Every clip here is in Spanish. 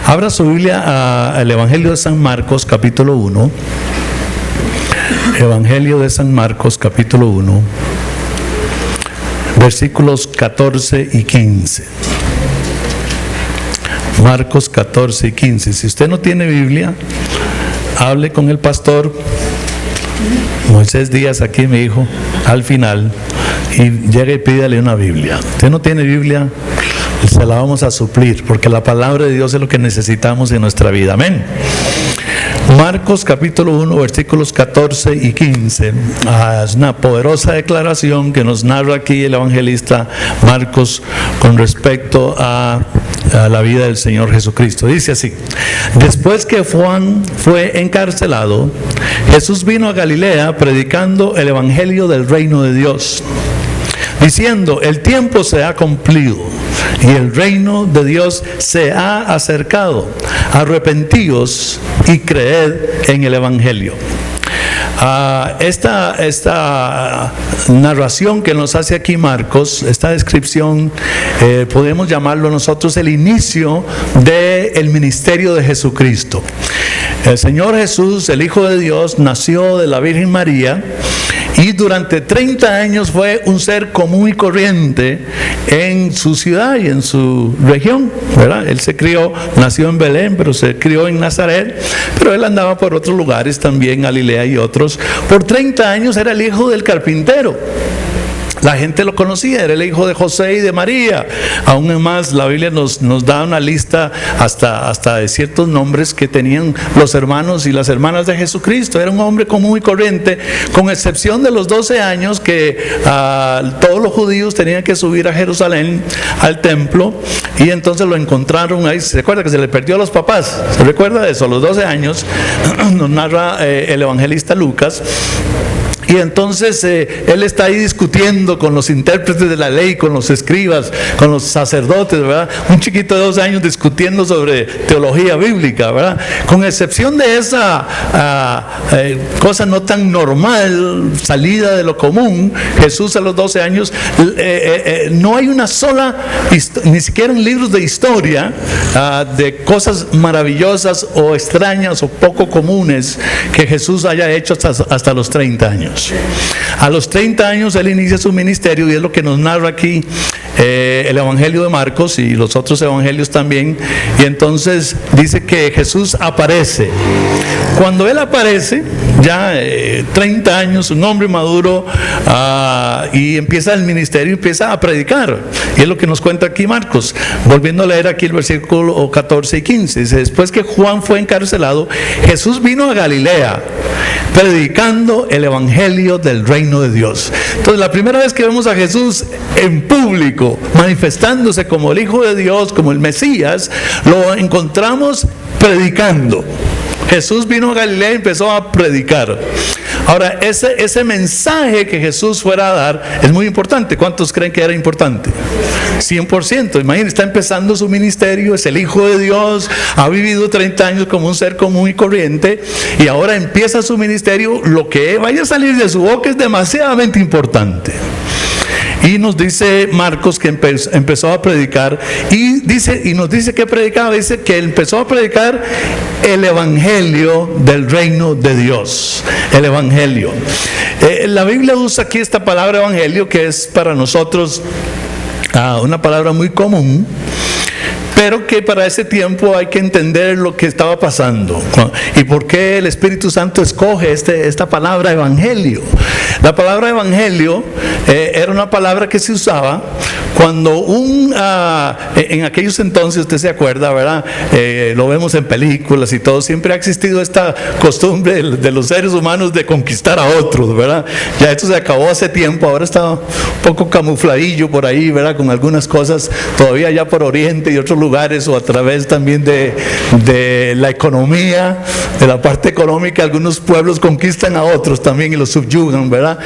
Abra su Biblia al Evangelio de San Marcos, capítulo 1. Evangelio de San Marcos, capítulo 1, versículos 14 y 15. Marcos 14 y 15. Si usted no tiene Biblia, hable con el pastor Moisés Díaz, aquí mi hijo, al final, y llegue y pídale una Biblia. Usted no tiene Biblia, se la vamos a suplir, porque la palabra de Dios es lo que necesitamos en nuestra vida. Amén. Marcos capítulo 1, versículos 14 y 15. Es una poderosa declaración que nos narra aquí el evangelista Marcos con respecto a la vida del Señor Jesucristo. Dice así: después que Juan fue encarcelado, Jesús vino a Galilea predicando el evangelio del reino de Dios, diciendo: el tiempo se ha cumplido y el reino de Dios se ha acercado. Arrepentíos y creed en el evangelio. Esta narración que nos hace aquí Marcos, esta descripción, podemos llamarlo nosotros el inicio del ministerio de Jesucristo. El Señor Jesús, el Hijo de Dios, nació de la Virgen María y durante 30 años fue un ser común y corriente en su ciudad y en su región, ¿verdad? Él se crió, nació en Belén, pero se crió en Nazaret, pero él andaba por otros lugares también, Galilea y otros. Por 30 años era el hijo del carpintero. La gente lo conocía, era el hijo de José y de María. Aún más, la Biblia nos da una lista hasta de ciertos nombres que tenían los hermanos y las hermanas de Jesucristo. Era un hombre común y corriente, con excepción de los 12 años que todos los judíos tenían que subir a Jerusalén, al templo, y entonces lo encontraron ahí. ¿Se recuerda que se le perdió a los papás? ¿Se recuerda de eso? A los 12 años, nos narra el evangelista Lucas. Y entonces él está ahí discutiendo con los intérpretes de la ley, con los escribas, con los sacerdotes, ¿verdad? Un chiquito de 12 años discutiendo sobre teología bíblica, ¿verdad? Con excepción de esa cosa no tan normal, salida de lo común, Jesús a los 12 años, no hay una sola, ni siquiera en libros de historia, de cosas maravillosas o extrañas o poco comunes que Jesús haya hecho hasta los 30 años. A los 30 años él inicia su ministerio, y es lo que nos narra aquí el evangelio de Marcos y los otros evangelios también. Y entonces dice que Jesús aparece. Cuando él aparece, ya 30 años, un hombre maduro, y empieza el ministerio, empieza a predicar, y es lo que nos cuenta aquí Marcos, volviendo a leer aquí el versículo 14 y 15. Dice: después que Juan fue encarcelado, Jesús vino a Galilea predicando el evangelio del reino de Dios. Entonces, la primera vez que vemos a Jesús en público manifestándose como el Hijo de Dios, como el Mesías, lo encontramos predicando. Jesús vino a Galilea y empezó a predicar. Ahora, ese mensaje que Jesús fuera a dar es muy importante. ¿Cuántos creen que era importante? 100%. Imagínense, está empezando su ministerio, es el Hijo de Dios, ha vivido 30 años como un ser común y corriente, y ahora empieza su ministerio. Lo que vaya a salir de su boca es demasiadamente importante. Y nos dice Marcos que empezó a predicar, y nos dice que predicaba. Dice que empezó a predicar el evangelio del reino de Dios. El evangelio. La Biblia usa aquí esta palabra evangelio, que es para nosotros una palabra muy común, pero que para ese tiempo hay que entender lo que estaba pasando y por qué el Espíritu Santo escoge esta palabra evangelio. La palabra evangelio era una palabra que se usaba cuando en aquellos entonces, usted se acuerda, ¿verdad? Lo vemos en películas y todo. Siempre ha existido esta costumbre de los seres humanos de conquistar a otros, ¿verdad? Ya esto se acabó hace tiempo. Ahora está un poco camufladillo por ahí, ¿verdad? Con algunas cosas todavía ya por Oriente y otros lugares, o a través también de la economía, de la parte económica. Algunos pueblos conquistan a otros también y los subyugan, ¿verdad?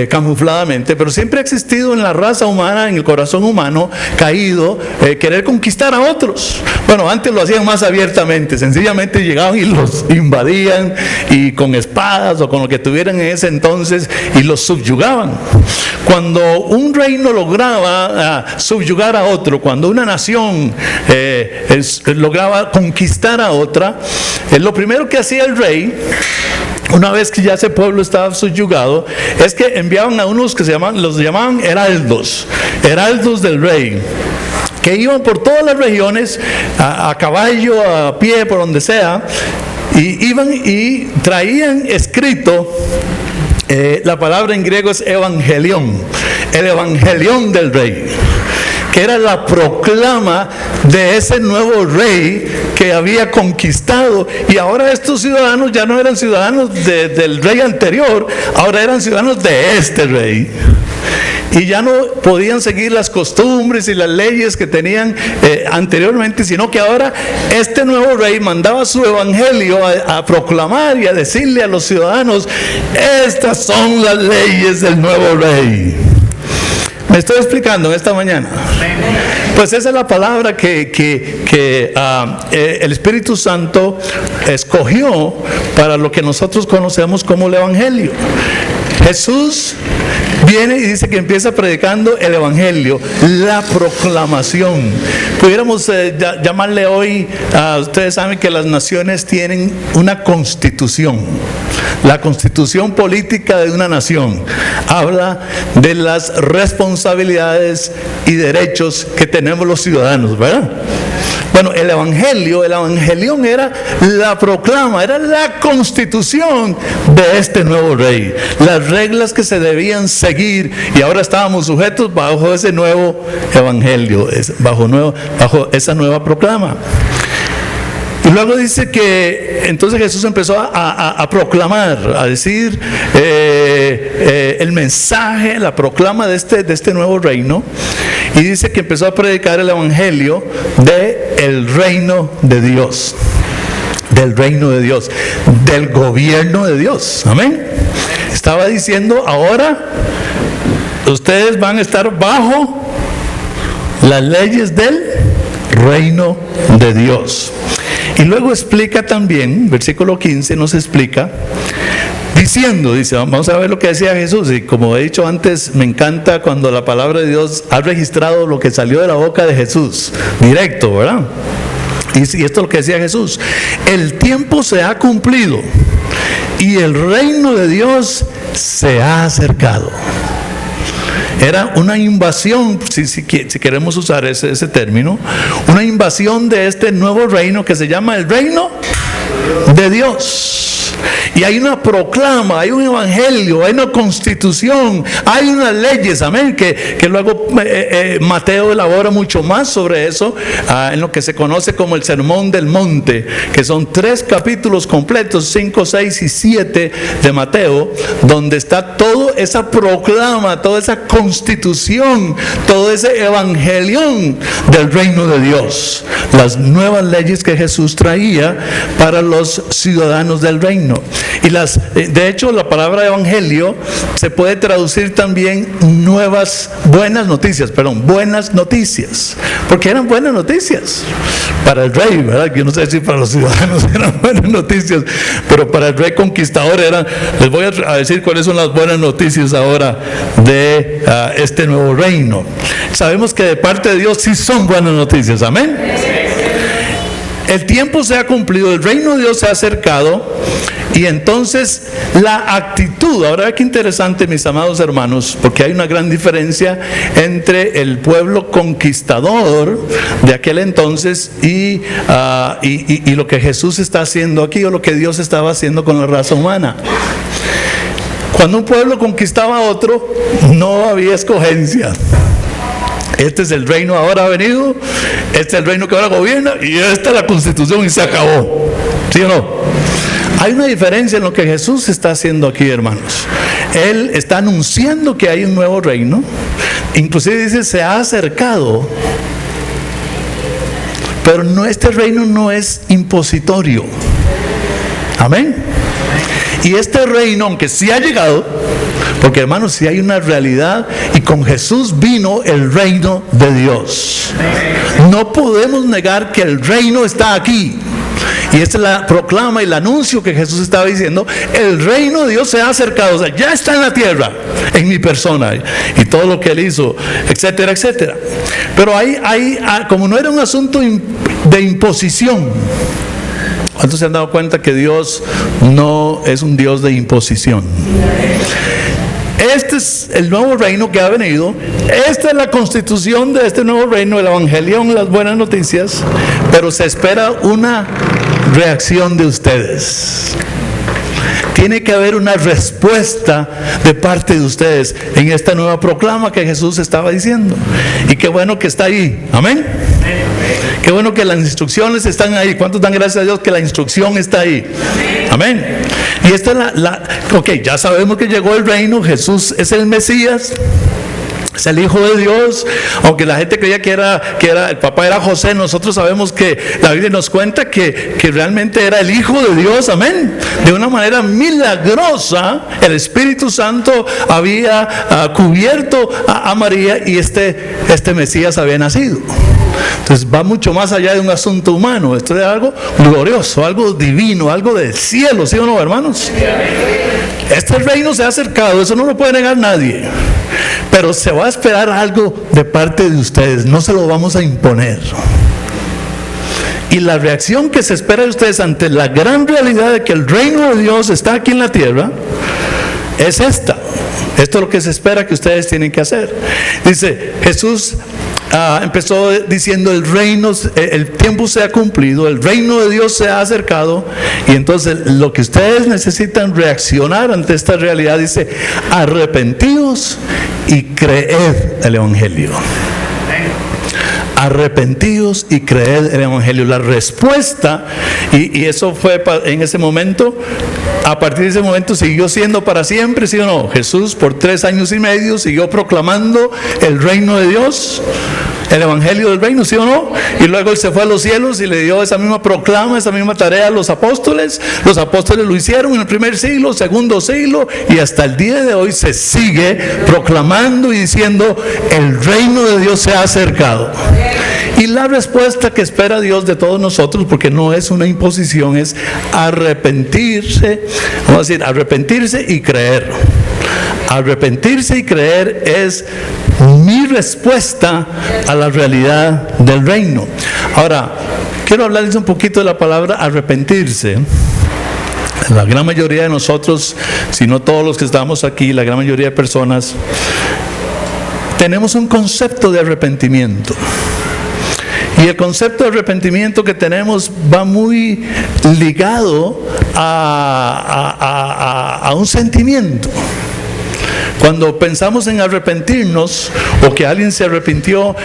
Camufladamente. Pero siempre ha existido en la raza humana, en el corazón humano caído, querer conquistar a otros. Bueno, antes lo hacían más abiertamente, sencillamente llegaban y los invadían, y con espadas o con lo que tuvieran en ese entonces, y los subyugaban. Cuando un reino lograba subyugar a otro, cuando una nación lograba conquistar a otra, lo primero que hacía el rey, una vez que ya ese pueblo estaba subyugado, es que enviaban a unos que los llamaban heraldos del rey, que iban por todas las regiones, a caballo, a pie, por donde sea, y iban y traían escrito, la palabra en griego es evangelión, el evangelión del rey, que era la proclama de ese nuevo rey que había conquistado. Y ahora estos ciudadanos ya no eran ciudadanos del rey anterior, ahora eran ciudadanos de este rey. Y ya no podían seguir las costumbres y las leyes que tenían anteriormente, sino que ahora este nuevo rey mandaba su evangelio a proclamar y a decirle a los ciudadanos: estas son las leyes del nuevo rey. ¿Me estoy explicando en esta mañana? Pues esa es la palabra que el Espíritu Santo escogió para lo que nosotros conocemos como el Evangelio. Jesús viene y dice que empieza predicando el Evangelio, la proclamación. Pudiéramos llamarle hoy, ustedes saben que las naciones tienen una constitución. La constitución política de una nación habla de las responsabilidades y derechos que tenemos los ciudadanos, ¿verdad? Bueno, el evangelión era la proclama, era la constitución de este nuevo rey, las reglas que se debían seguir, y ahora estábamos sujetos bajo ese nuevo evangelio, bajo esa nueva proclama. Y luego dice que entonces Jesús empezó a proclamar, a decir el mensaje, la proclama de este nuevo reino. Y dice que empezó a predicar el evangelio del reino de Dios. Del reino de Dios, del gobierno de Dios. Amén. Estaba diciendo: ahora ustedes van a estar bajo las leyes del reino de Dios. Y luego explica también, versículo 15 nos explica, dice, vamos a ver lo que decía Jesús. Y como he dicho antes, me encanta cuando la palabra de Dios ha registrado lo que salió de la boca de Jesús, directo, ¿verdad? Y esto es lo que decía Jesús: el tiempo se ha cumplido y el reino de Dios se ha acercado. Era una invasión, si queremos usar ese término, una invasión de este nuevo reino que se llama el reino de Dios. Y hay una proclama, hay un evangelio, hay una constitución, hay unas leyes, amén, que luego Mateo elabora mucho más sobre eso, en lo que se conoce como el Sermón del Monte, que son 3 capítulos completos, 5, 6 y 7 de Mateo, donde está toda esa proclama, toda esa constitución, todo ese evangelión del reino de Dios, las nuevas leyes que Jesús traía para los ciudadanos del reino. Y de hecho, la palabra evangelio se puede traducir también buenas noticias, porque eran buenas noticias para el rey, ¿verdad? Yo no sé si para los ciudadanos eran buenas noticias, pero para el rey conquistador les voy a decir cuáles son las buenas noticias ahora de este nuevo reino. Sabemos que de parte de Dios sí son buenas noticias, amén. El tiempo se ha cumplido, el reino de Dios se ha acercado. Y entonces la actitud, ahora qué interesante, mis amados hermanos, porque hay una gran diferencia entre el pueblo conquistador de aquel entonces y lo que Jesús está haciendo aquí, o lo que Dios estaba haciendo con la raza humana. Cuando un pueblo conquistaba a otro, no había escogencia. Este es el reino ahora venido, este es el reino que ahora gobierna, y esta es la constitución, y se acabó. ¿Sí o no? Hay una diferencia en lo que Jesús está haciendo aquí, hermanos. Él está anunciando que hay un nuevo reino. Inclusive dice: se ha acercado. Pero este reino no es impositorio. Amén. Y este reino, aunque sí ha llegado, porque hermanos, sí hay una realidad, y con Jesús vino el reino de Dios. No podemos negar que el reino está aquí. Y esta es la proclama y el anuncio que Jesús estaba diciendo: el reino de Dios se ha acercado, o sea, ya está en la tierra, en mi persona, y todo lo que Él hizo, etcétera, etcétera. Pero como no era un asunto de imposición. ¿Cuántos se han dado cuenta que Dios no es un Dios de imposición? Este es el nuevo reino que ha venido. Esta es la constitución de este nuevo reino, el evangelio, las buenas noticias. Pero se espera una reacción de ustedes. Tiene que haber una respuesta de parte de ustedes en esta nueva proclama que Jesús estaba diciendo. Y qué bueno que está ahí. Amén. Qué bueno que las instrucciones están ahí. ¿Cuántos dan gracias a Dios que la instrucción está ahí? Amén. Y esta es ok, ya sabemos que llegó el reino. Jesús es el Mesías, es el Hijo de Dios. Aunque la gente creía que el papá era José, nosotros sabemos que la Biblia nos cuenta que realmente era el Hijo de Dios. Amén. De una manera milagrosa, el Espíritu Santo había cubierto a María, y este Mesías había nacido. Entonces va mucho más allá de un asunto humano. Esto es algo glorioso, algo divino, algo del cielo, ¿sí o no, hermanos? Este reino se ha acercado, eso no lo puede negar nadie. Pero se va a esperar algo de parte de ustedes, no se lo vamos a imponer. Y la reacción que se espera de ustedes ante la gran realidad de que el reino de Dios está aquí en la tierra es esta. Esto es lo que se espera que ustedes tienen que hacer. Dice Jesús. Empezó diciendo: el tiempo se ha cumplido, el reino de Dios se ha acercado. Y entonces lo que ustedes necesitan reaccionar ante esta realidad, dice: arrepentidos y creed el evangelio. Arrepentidos y creed el evangelio. La respuesta, y eso fue en ese momento. A partir de ese momento siguió siendo para siempre, ¿sí o no? Jesús por 3 años y medio siguió proclamando el reino de Dios, el evangelio del reino, ¿sí o no? Y luego Él se fue a los cielos y le dio esa misma proclama, esa misma tarea a los apóstoles. Los apóstoles lo hicieron en el primer siglo, segundo siglo, y hasta el día de hoy se sigue proclamando y diciendo: el reino de Dios se ha acercado. Y la respuesta que espera Dios de todos nosotros, porque no es una imposición, es arrepentirse. Vamos a decir, arrepentirse y creer. Arrepentirse y creer es mi respuesta a la realidad del reino. Ahora, quiero hablarles un poquito de la palabra arrepentirse. La gran mayoría de nosotros, si no todos los que estamos aquí, la gran mayoría de personas, tenemos un concepto de arrepentimiento. Y el concepto de arrepentimiento que tenemos va muy ligado a un sentimiento. Cuando pensamos en arrepentirnos, o que alguien se arrepintió,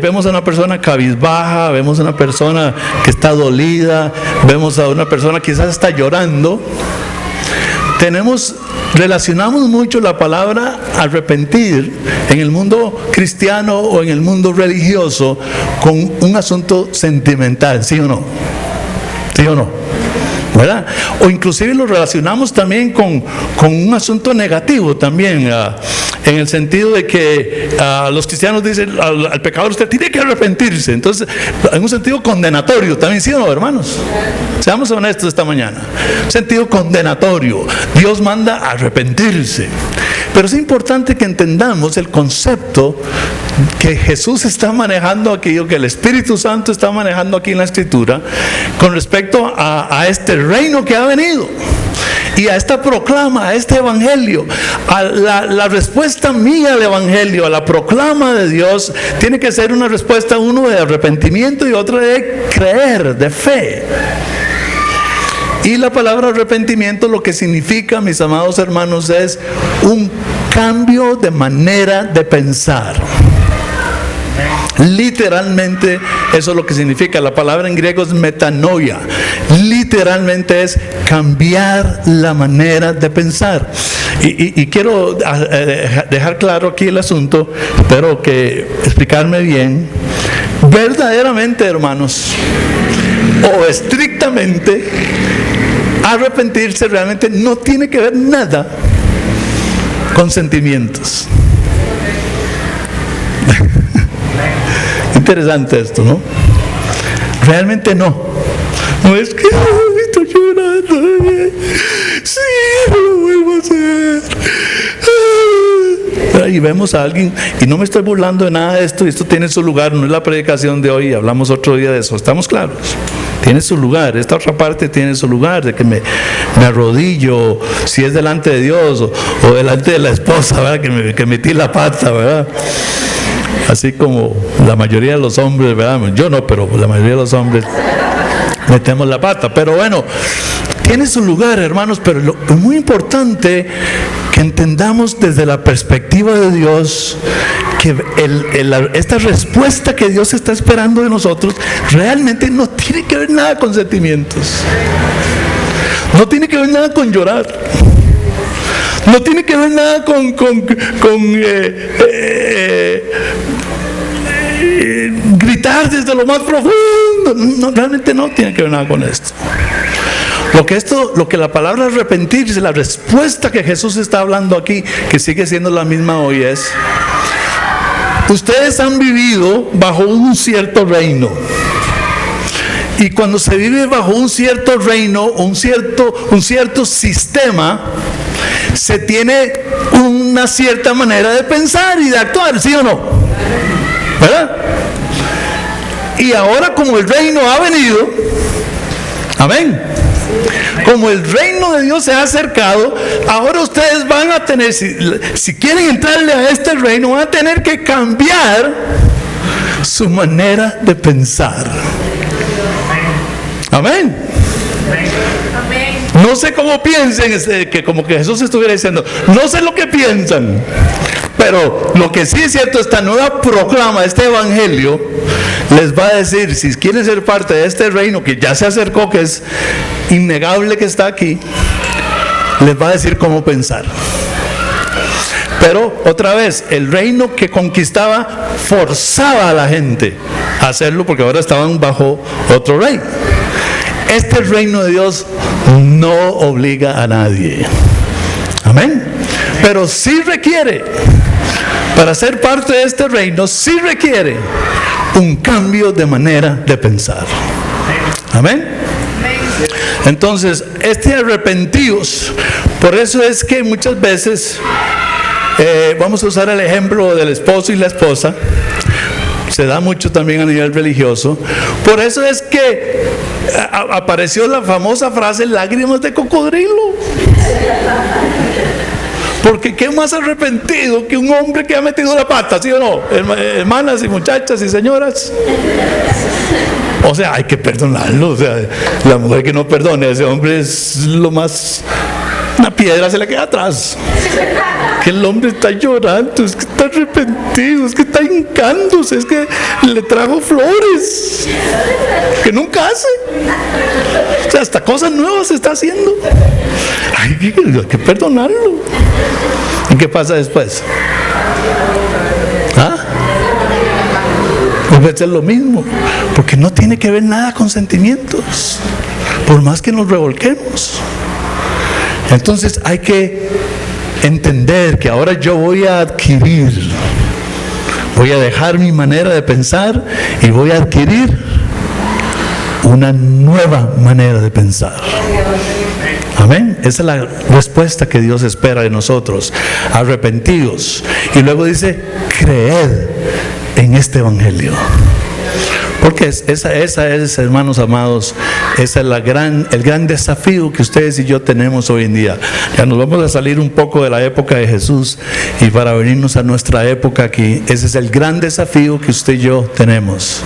vemos a una persona cabizbaja, vemos a una persona que está dolida, vemos a una persona que quizás está llorando. Relacionamos mucho la palabra arrepentir en el mundo cristiano o en el mundo religioso con un asunto sentimental, ¿sí o no? ¿Sí o no? ¿Verdad? O inclusive lo relacionamos también con un asunto negativo también, en el sentido de que los cristianos dicen al pecador: usted tiene que arrepentirse. Entonces, en un sentido condenatorio también, ¿sí o no, hermanos? Seamos honestos esta mañana. Un sentido condenatorio. Dios manda a arrepentirse. Pero es importante que entendamos el concepto que Jesús está manejando aquí, o que el Espíritu Santo está manejando aquí en la Escritura, con respecto a este reino que ha venido, y a esta proclama, a este evangelio. A la respuesta mía al evangelio, a la proclama de Dios, tiene que ser una respuesta, uno de arrepentimiento y otra de creer, de fe. Y la palabra arrepentimiento, lo que significa, mis amados hermanos, es un cambio de manera de pensar. Literalmente eso es lo que significa. La palabra en griego es metanoia. Literalmente es cambiar la manera de pensar. Y quiero dejar claro aquí el asunto, espero que explicarme bien. Verdaderamente, hermanos, o estrictamente, arrepentirse realmente no tiene que ver nada con sentimientos. Interesante esto, ¿no? Realmente no. No es que estoy llorando. Sí, lo vuelvo a hacer. Y vemos a alguien, y no me estoy burlando de nada de esto, y esto tiene su lugar, no es la predicación de hoy, hablamos otro día de eso, ¿estamos claros? Tiene su lugar, esta otra parte tiene su lugar, de que me arrodillo, si es delante de Dios o delante de la esposa, ¿verdad? Que metí la pata, ¿verdad? Así como la mayoría de los hombres, ¿verdad? Yo no, pero la mayoría de los hombres metemos la pata. Pero bueno, tiene su lugar, hermanos, pero es muy importante que entendamos desde la perspectiva de Dios que esta respuesta que Dios está esperando de nosotros realmente no tiene que ver nada con sentimientos, no tiene que ver nada con llorar, no tiene que ver nada con gritar desde lo más profundo. No, realmente no tiene que ver nada con esto. Lo que la palabra arrepentirse, la respuesta que Jesús está hablando aquí, que sigue siendo la misma hoy, es: ustedes han vivido bajo un cierto reino. Y cuando se vive bajo un cierto reino, un cierto sistema, se tiene una cierta manera de pensar y de actuar, ¿sí o no? ¿Verdad? Y ahora, como el reino ha venido, amén, como el reino de Dios se ha acercado, ahora ustedes van a tener, si quieren entrarle a este reino, van a tener que cambiar su manera de pensar. Amén. No sé cómo piensen, que como que Jesús estuviera diciendo, no sé lo que piensan, pero lo que sí es cierto, esta nueva proclama, este evangelio, les va a decir, si quieren ser parte de este reino que ya se acercó, que es innegable que está aquí, les va a decir cómo pensar. Pero otra vez, el reino que conquistaba forzaba a la gente a hacerlo, porque ahora estaban bajo otro rey. Este reino de Dios no obliga a nadie. Amén. Pero sí requiere, para ser parte de este reino, sí requiere un cambio de manera de pensar. Amén. Entonces, arrepentidos, por eso es que muchas veces vamos a usar el ejemplo del esposo y la esposa. Se da mucho también a nivel religioso. Por eso es que apareció la famosa frase lágrimas de cocodrilo. Porque qué más arrepentido que un hombre que ha metido la pata, ¿sí o no? Hermanas y muchachas y señoras. O sea, hay que perdonarlo. O sea, la mujer que no perdone a ese hombre es lo más... Una piedra se le queda atrás. Que el hombre está llorando, es que está arrepentido, es que está hincándose, es que le trajo flores que nunca hace. O sea, hasta cosas nuevas se está haciendo. Hay que perdonarlo. ¿Y qué pasa después? ¿Ah? Puede ser lo mismo, porque no tiene que ver nada con sentimientos, por más que nos revolquemos. Entonces hay que entender que ahora yo voy a dejar mi manera de pensar y voy a adquirir una nueva manera de pensar. Amén. Esa es la respuesta que Dios espera de nosotros, arrepentidos. Y luego dice, creed en este evangelio. Porque esa es, hermanos amados, esa es el gran desafío que ustedes y yo tenemos hoy en día. Ya nos vamos a salir un poco de la época de Jesús y para venirnos a nuestra época aquí. Ese es el gran desafío que usted y yo tenemos.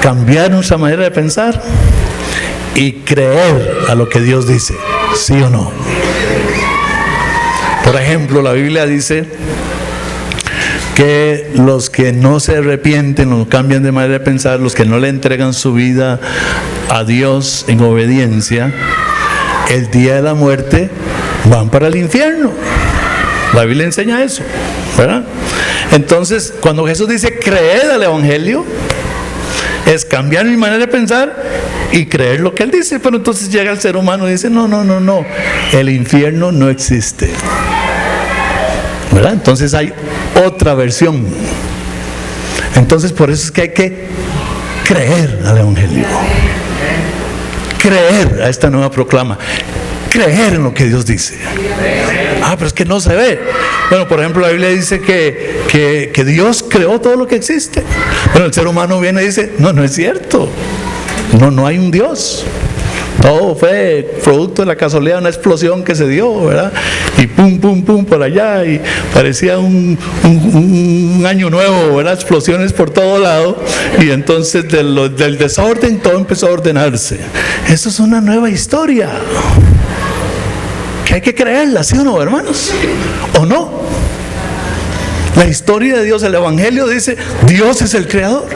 Cambiar nuestra manera de pensar y creer a lo que Dios dice, ¿sí o no? Por ejemplo, la Biblia dice que los que no se arrepienten o cambian de manera de pensar, los que no le entregan su vida a Dios en obediencia, el día de la muerte van para el infierno. La Biblia enseña eso, ¿verdad? Entonces, cuando Jesús dice creed al evangelio, es cambiar mi manera de pensar y creer lo que Él dice. Pero entonces llega el ser humano y dice, no, el infierno no existe, ¿verdad? Entonces hay otra versión. Entonces por eso es que hay que creer al evangelio. creer a esta nueva proclama, creer en lo que Dios dice. Pero es que no se ve. Bueno, por ejemplo, la Biblia dice que Dios creó todo lo que existe. Bueno, el ser humano viene y dice, no es cierto. No hay un Dios. Todo fue producto de la casualidad de una explosión que se dio, ¿verdad? Y pum, pum, pum por allá, y parecía un año nuevo, ¿verdad? Explosiones por todo lado, y entonces del desorden todo empezó a ordenarse. Eso es una nueva historia que hay que creerla, ¿sí o no, hermanos? ¿O no? La historia de Dios, el Evangelio dice, Dios es el creador.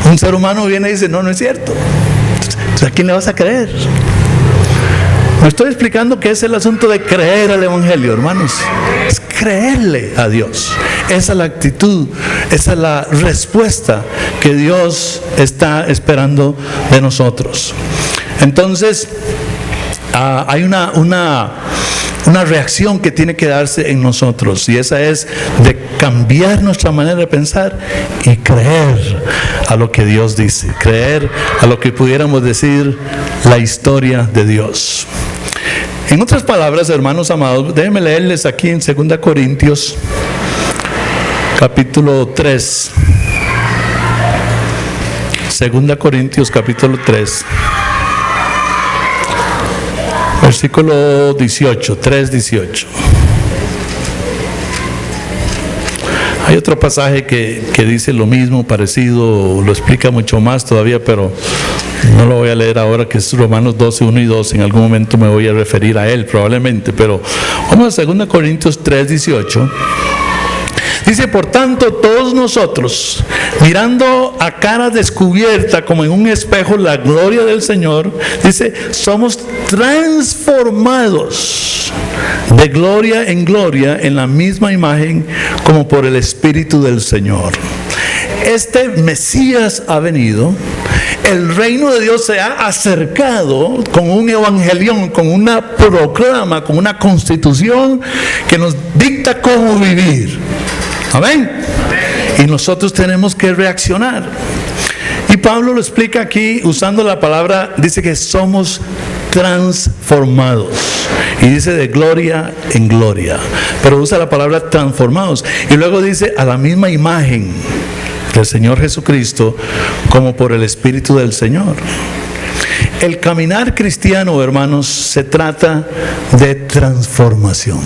Un ser humano viene y dice, no es cierto. Entonces, ¿a quién le vas a creer? Me estoy explicando que es el asunto de creer al Evangelio, hermanos. Es creerle a Dios. Esa es la actitud, esa es la respuesta que Dios está esperando de nosotros. Entonces, hay una reacción que tiene que darse en nosotros, y esa es de cambiar nuestra manera de pensar y creer a lo que Dios dice, creer a lo que pudiéramos decir la historia de Dios. En otras palabras, hermanos amados, déjenme leerles aquí en 2 Corintios capítulo 3. 2 Corintios capítulo 3, versículo 18, 3:18. Hay otro pasaje que dice lo mismo, parecido, lo explica mucho más todavía, pero no lo voy a leer ahora, que es Romanos 12, 1 y 2. En algún momento me voy a referir a él probablemente, pero vamos a 2 Corintios 3:18. Dice, por tanto, todos nosotros, mirando a cara descubierta como en un espejo la gloria del Señor, dice, somos transformados de gloria en gloria en la misma imagen como por el Espíritu del Señor. Este Mesías ha venido, el reino de Dios se ha acercado con un evangelión, con una proclama, con una constitución que nos dicta cómo vivir. Amén. Y nosotros tenemos que reaccionar. Y Pablo lo explica aquí usando la palabra, dice que somos transformados. Y dice de gloria en gloria. Pero usa la palabra transformados. Y luego dice a la misma imagen del Señor Jesucristo como por el Espíritu del Señor. El caminar cristiano, hermanos, se trata de transformación.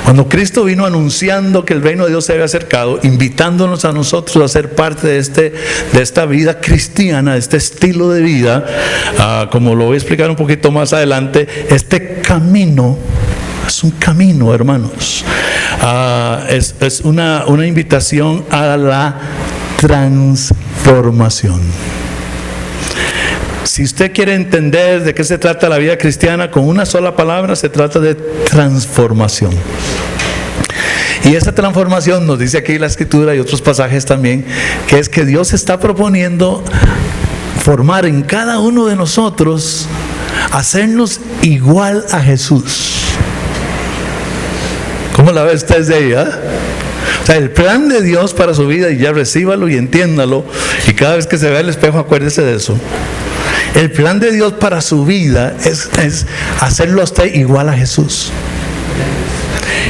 Cuando Cristo vino anunciando que el reino de Dios se había acercado, invitándonos a nosotros a ser parte de esta vida cristiana, de este estilo de vida, como lo voy a explicar un poquito más adelante, este camino es un camino, hermanos. Es una invitación a la transformación. Si usted quiere entender de qué se trata la vida cristiana, con una sola palabra, se trata de transformación. Y esa transformación, nos dice aquí la Escritura y otros pasajes también, que es que Dios está proponiendo formar en cada uno de nosotros, hacernos igual a Jesús. ¿Cómo la ve usted desde ahí? O sea, el plan de Dios para su vida, y ya recíbalo y entiéndalo, y cada vez que se vea el espejo acuérdese de eso. El plan de Dios para su vida es hacerlo a usted igual a Jesús.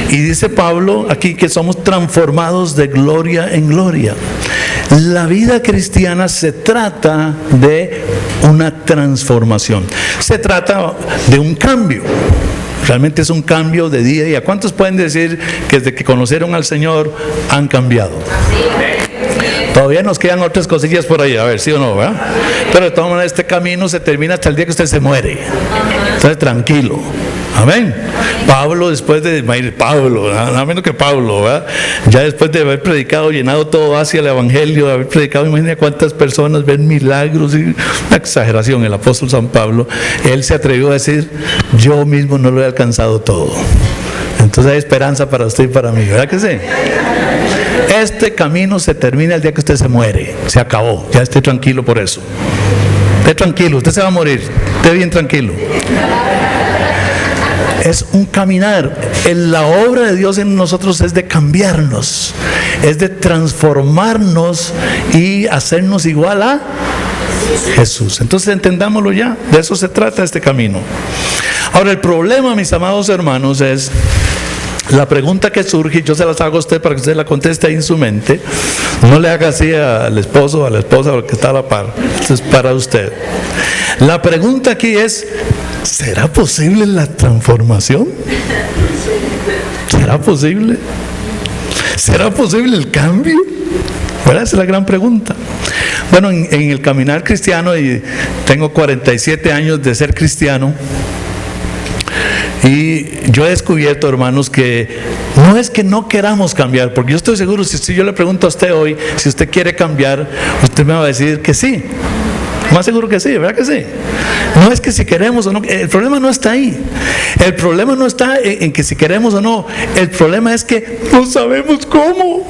Y dice Pablo aquí que somos transformados de gloria en gloria. La vida cristiana se trata de una transformación. Se trata de un cambio. Realmente es un cambio de día a día. ¿Cuántos pueden decir que desde que conocieron al Señor han cambiado? Todavía nos quedan otras cosillas por ahí, a ver, ¿sí o no? ¿Verdad? Pero de todas maneras este camino se termina hasta el día que usted se muere. Entonces tranquilo. Amén. Pablo, después de nada menos que Pablo, ¿verdad? Ya después de haber predicado, llenado todo hacia el Evangelio, de haber predicado, imagínate cuántas personas ven milagros, y una exageración. El apóstol San Pablo, él se atrevió a decir, yo mismo no lo he alcanzado todo. Entonces hay esperanza para usted y para mí, ¿verdad que sí? Este camino se termina el día que usted se muere. Se acabó. Ya esté tranquilo por eso. Esté tranquilo, usted se va a morir. Esté bien tranquilo. Es un caminar. La obra de Dios en nosotros es de cambiarnos, es de transformarnos y hacernos igual a Jesús. Entonces entendámoslo ya, de eso se trata este camino. Ahora el problema, mis amados hermanos, es la pregunta que surge, yo se las hago a usted para que usted la conteste ahí en su mente. No le haga así al esposo o a la esposa porque está a la par. Esto es para usted. La pregunta aquí es, ¿será posible la transformación? ¿Será posible? ¿Será posible el cambio? ¿Verdad? Esa es la gran pregunta. Bueno, en el caminar cristiano, y tengo 47 años de ser cristiano, y yo he descubierto, hermanos, que no es que no queramos cambiar, porque yo estoy seguro, si yo le pregunto a usted hoy, si usted quiere cambiar, usted me va a decir que sí. Más seguro que sí, ¿verdad que sí? No es que si queremos o no, el problema no está ahí. El problema no está en que si queremos o no, el problema es que no sabemos cómo.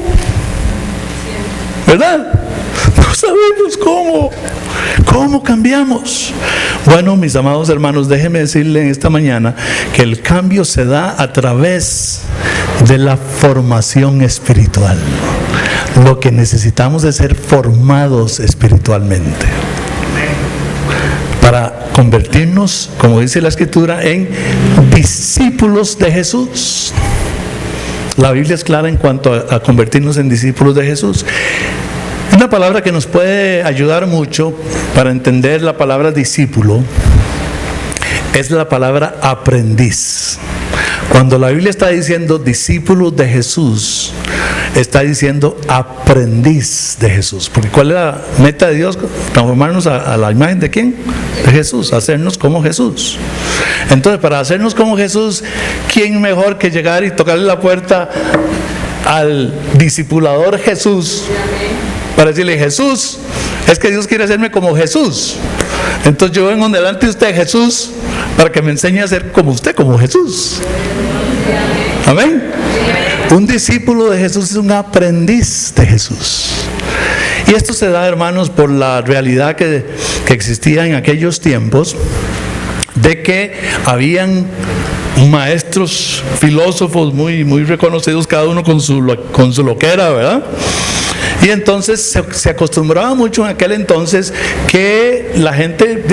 ¿Verdad? No sabemos cómo. ¿Cómo cambiamos? Bueno, mis amados hermanos, déjenme decirle en esta mañana que el cambio se da a través de la formación espiritual. Lo que necesitamos es ser formados espiritualmente para convertirnos, como dice la Escritura, en discípulos de Jesús. La Biblia es clara en cuanto a convertirnos en discípulos de Jesús. Una palabra que nos puede ayudar mucho para entender la palabra discípulo es la palabra aprendiz. Cuando la Biblia está diciendo discípulos de Jesús, está diciendo aprendiz de Jesús. Porque ¿cuál es la meta de Dios? Transformarnos a la imagen de ¿quién? De Jesús, hacernos como Jesús. Entonces, para hacernos como Jesús, ¿quién mejor que llegar y tocarle la puerta al discipulador Jesús? Para decirle, Jesús, es que Dios quiere hacerme como Jesús. Entonces yo vengo delante de usted, Jesús, para que me enseñe a ser como usted, como Jesús. Amén. Un discípulo de Jesús es un aprendiz de Jesús. Y esto se da, hermanos, por la realidad que existía en aquellos tiempos, de que habían maestros, filósofos muy reconocidos, cada uno con su loquera, ¿verdad? Y entonces se acostumbraba mucho en aquel entonces que la gente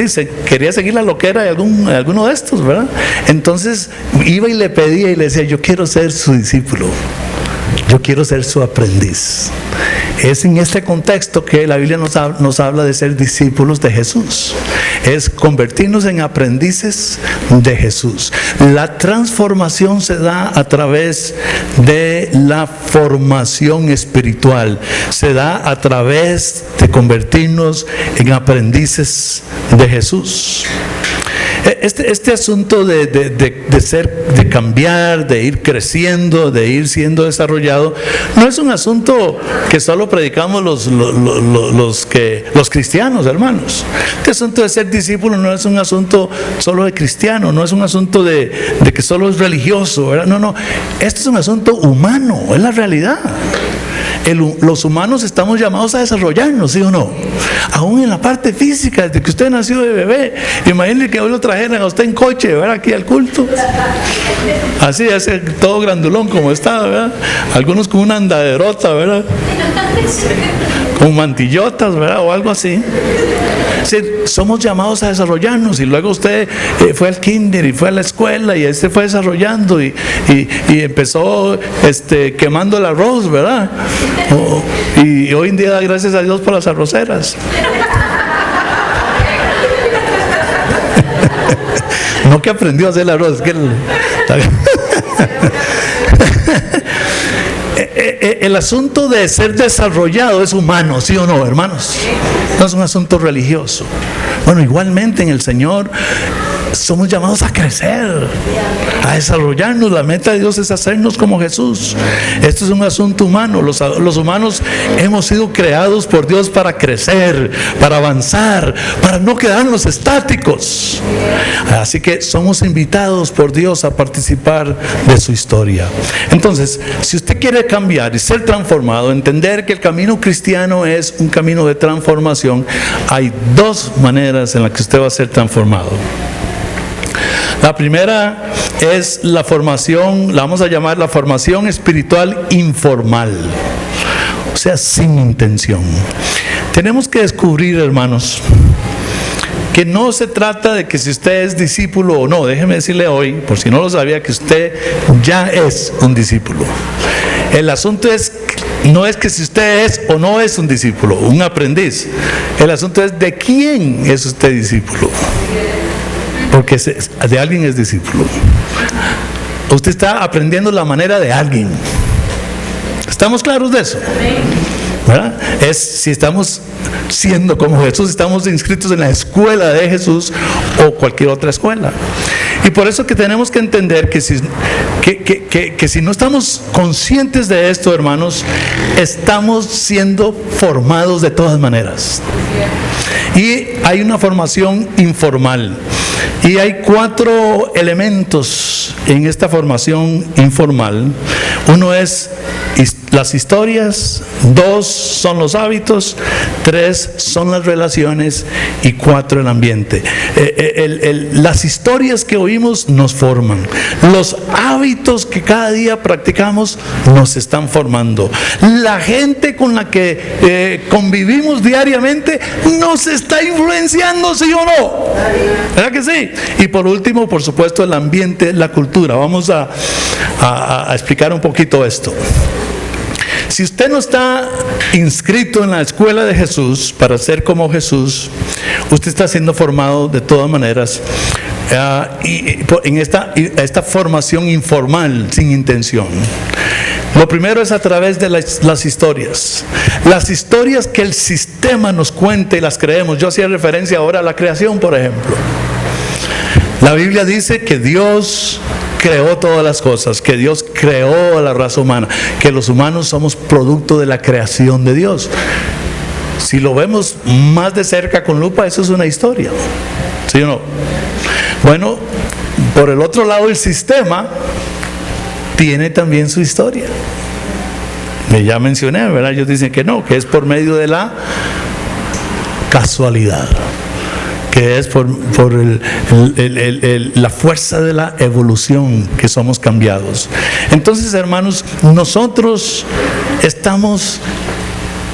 quería seguir la loquera de alguno de estos, ¿verdad? Entonces iba y le pedía y le decía, yo quiero ser su discípulo, yo quiero ser su aprendiz. Es en este contexto que la Biblia nos habla de ser discípulos de Jesús. Es convertirnos en aprendices de Jesús. La transformación se da a través de la formación espiritual. Se da a través de convertirnos en aprendices de Jesús. Este asunto de cambiar, de ir creciendo, de ir siendo desarrollado, no es un asunto que solo predicamos los cristianos, hermanos. Este asunto de ser discípulo no es un asunto solo de cristiano, no es un asunto de que solo es religioso, ¿verdad? No, esto es un asunto humano, es la realidad. Los humanos estamos llamados a desarrollarnos, ¿sí o no? Aún en la parte física, desde que usted nació de bebé. Imagínense que hoy lo trajeran a usted en coche, ¿verdad? Aquí al culto. Así, todo grandulón como está, ¿verdad? Algunos con una andaderota, ¿verdad? Con mantillotas, ¿verdad? O algo así. Somos llamados a desarrollarnos, y luego usted fue al kinder y fue a la escuela y se fue desarrollando y empezó quemando el arroz, ¿verdad? Y hoy en día da gracias a Dios por las arroceras. No que aprendió a hacer el arroz, es que el asunto de ser desarrollado es humano, ¿sí o no, hermanos? No es un asunto religioso. Bueno, igualmente en el Señor somos llamados a crecer, a desarrollarnos. La meta de Dios es hacernos como Jesús. Esto es un asunto humano. Los humanos hemos sido creados por Dios para crecer, para avanzar, para no quedarnos estáticos. Así que somos invitados por Dios a participar de su historia. Entonces, si usted quiere cambiar y ser transformado, entender que el camino cristiano es un camino de transformación, hay dos maneras en las que usted va a ser transformado. La primera es la formación, la vamos a llamar la formación espiritual informal, o sea, sin intención. Tenemos que descubrir, hermanos, que no se trata de que si usted es discípulo o no. Déjeme decirle hoy, por si no lo sabía, que usted ya es un discípulo. El asunto no es que si usted es o no es un discípulo, un aprendiz. El asunto es de quién es usted discípulo. Porque de alguien es discípulo. Usted está aprendiendo la manera de alguien. ¿Estamos claros de eso? ¿Verdad? Es si estamos siendo como Jesús, estamos inscritos en la escuela de Jesús o cualquier otra escuela. Y por eso que tenemos que entender que si no estamos conscientes de esto, hermanos, estamos siendo formados de todas maneras. Y hay una formación informal. Y hay 4 elementos en esta formación informal. Uno es las historias, 2 son los hábitos, 3 son las relaciones y 4 el ambiente. Las historias que oímos nos forman. Los hábitos que cada día practicamos nos están formando. La gente con la que convivimos diariamente nos está influenciando, ¿sí o no? ¿Verdad que sí? Y por último, por supuesto, el ambiente, la cultura. Vamos a explicar un poquito esto. Si usted no está inscrito en la escuela de Jesús para ser como Jesús, usted está siendo formado de todas maneras en esta formación informal, sin intención. Lo primero es a través de las historias. Las historias que el sistema nos cuenta y las creemos. Yo hacía referencia ahora a la creación, por ejemplo. La Biblia dice que Dios creó todas las cosas, que Dios creó a la raza humana, que los humanos somos producto de la creación de Dios. Si lo vemos más de cerca con lupa, eso es una historia, ¿sí o no? Bueno, por el otro lado, el sistema tiene también su historia. Ya mencioné, ¿verdad? Ellos dicen que no, que es por medio de la casualidad, que es por la fuerza de la evolución que somos cambiados. Entonces, hermanos, nosotros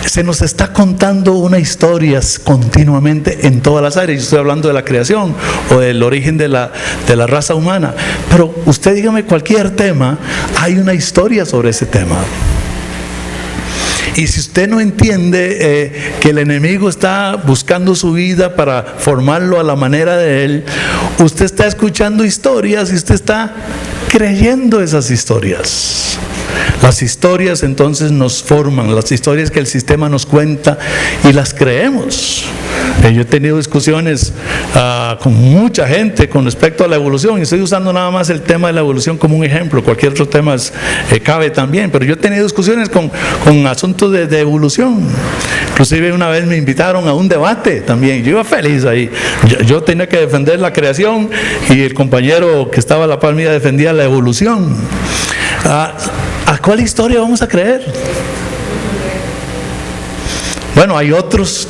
se nos está contando una historia continuamente en todas las áreas. Yo estoy hablando de la creación o del origen de la raza humana, pero usted dígame cualquier tema, hay una historia sobre ese tema. Y si usted no entiende que el enemigo está buscando su vida para formarlo a la manera de él, usted está escuchando historias y usted está creyendo esas historias. Las historias entonces nos forman, las historias que el sistema nos cuenta y las creemos. Yo he tenido discusiones con mucha gente con respecto a la evolución, y estoy usando nada más el tema de la evolución como un ejemplo. Cualquier otro tema cabe también, pero yo he tenido discusiones con asuntos de evolución. Inclusive una vez me invitaron a un debate también, yo iba feliz ahí. Yo tenía que defender la creación y el compañero que estaba a la par mía defendía la evolución. ¿A cuál historia vamos a creer? Bueno, hay otros,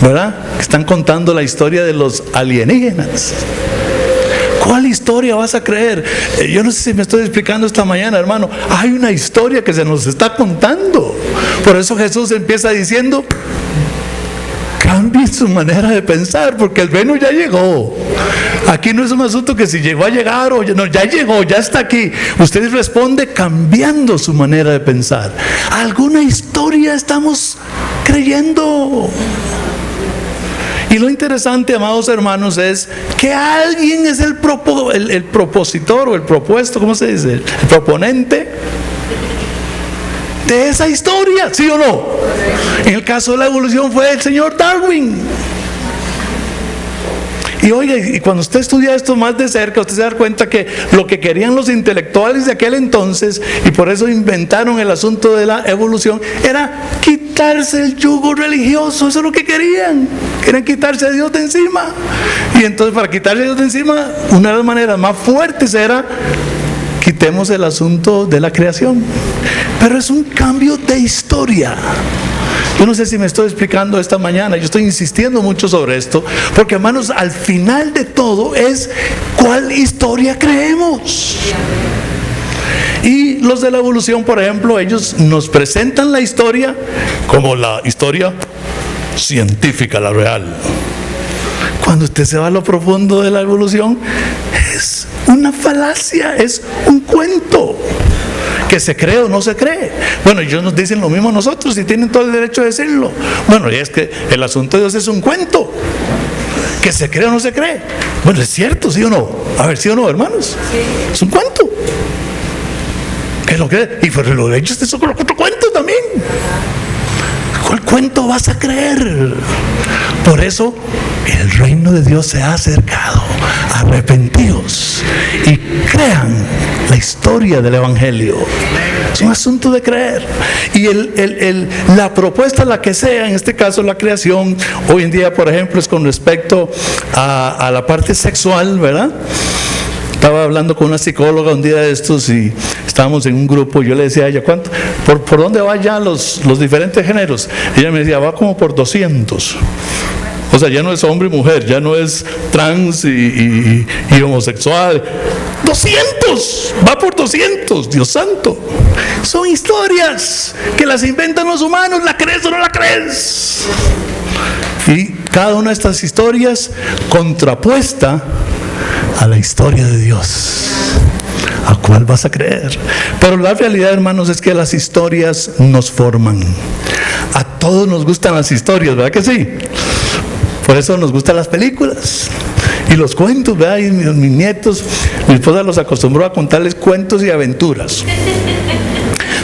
¿verdad?, que están contando la historia de los alienígenas. ¿Cuál historia vas a creer? Yo no sé si me estoy explicando esta mañana, hermano. Hay una historia que se nos está contando. Por eso Jesús empieza diciendo: cambien su manera de pensar, porque el reino ya llegó. Aquí no es un asunto que si llegó a llegar o no, ya llegó, ya está aquí. Usted responde cambiando su manera de pensar. Alguna historia estamos creyendo. Y lo interesante, amados hermanos, es que alguien es el propositor o el propuesto, ¿cómo se dice? El proponente de esa historia, ¿sí o no? En el caso de la evolución fue el señor Darwin. Y oiga, y cuando usted estudia esto más de cerca, usted se da cuenta que lo que querían los intelectuales de aquel entonces, y por eso inventaron el asunto de la evolución, era quitarse el yugo religioso. Eso es lo que querían quitarse a Dios de encima. Y entonces, para quitarse a Dios de encima, una de las maneras más fuertes era: quitemos el asunto de la creación. Pero es un cambio de historia. Yo no sé si me estoy explicando esta mañana. Yo estoy insistiendo mucho sobre esto, porque, hermanos, al final de todo es ¿cuál historia creemos? Y los de la evolución, por ejemplo, ellos nos presentan la historia como la historia científica, la real. Cuando usted se va a lo profundo de la evolución, es una falacia, es un cuento. Que se cree o no se cree. Bueno, ellos nos dicen lo mismo a nosotros y tienen todo el derecho de decirlo. Bueno, y es que el asunto de Dios es un cuento. Que se cree o no se cree. Bueno, es cierto, ¿sí o no? A ver, ¿sí o no, hermanos? Sí. Es un cuento. ¿Qué lo cree? Y por lo de ellos es otro cuento también. ¿Cuál cuento vas a creer? Por eso el reino de Dios se ha acercado. Arrepentíos y crean la historia del Evangelio. Es un asunto de creer. Y la propuesta, la que sea, en este caso la creación, hoy en día, por ejemplo, es con respecto a la parte sexual, ¿verdad? Estaba hablando con una psicóloga un día de estos y estábamos en un grupo y yo le decía a ella, ¿cuánto? ¿Por dónde van ya los diferentes géneros? Y ella me decía, va como por 200. O sea, ya no es hombre y mujer, ya no es trans y homosexual. 200, va por 200, Dios santo. Son historias que las inventan los humanos, ¿la crees o no la crees? Y cada una de estas historias contrapuesta a la historia de Dios. ¿A cuál vas a creer? Pero la realidad, hermanos, es que las historias nos forman. A todos nos gustan las historias, ¿verdad que sí? Por eso nos gustan las películas y los cuentos, ¿verdad? Y mis nietos, mi esposa los acostumbró a contarles cuentos y aventuras.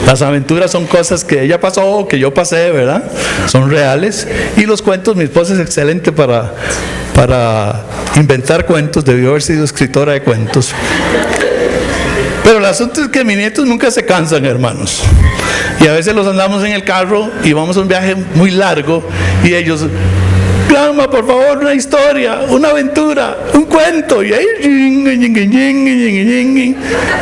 Las aventuras son cosas que ella pasó, que yo pasé, ¿verdad? Son reales. Y los cuentos, mi esposa es excelente para inventar cuentos, debió haber sido escritora de cuentos. Pero el asunto es que mis nietos nunca se cansan, hermanos. Y a veces los andamos en el carro y vamos a un viaje muy largo y ellos... Clama, por favor, una historia, una aventura, un cuento. Y ahí,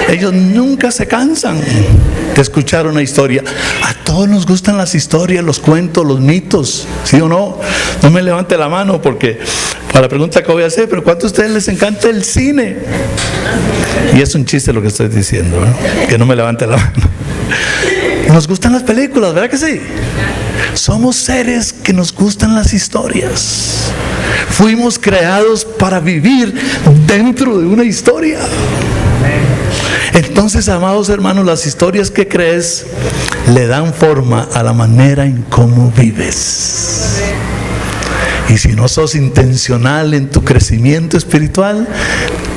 ellos nunca se cansan de escuchar una historia. A todos nos gustan las historias, los cuentos, los mitos, ¿sí o no? No me levante la mano porque para la pregunta que voy a hacer, pero ¿cuánto a ustedes les encanta el cine? Y es un chiste lo que estoy diciendo, ¿no? Que no me levante la mano. Nos gustan las películas, ¿verdad que sí? Somos seres que nos gustan las historias. Fuimos creados para vivir dentro de una historia. Entonces, amados hermanos, las historias que crees le dan forma a la manera en cómo vives. Y si no sos intencional en tu crecimiento espiritual,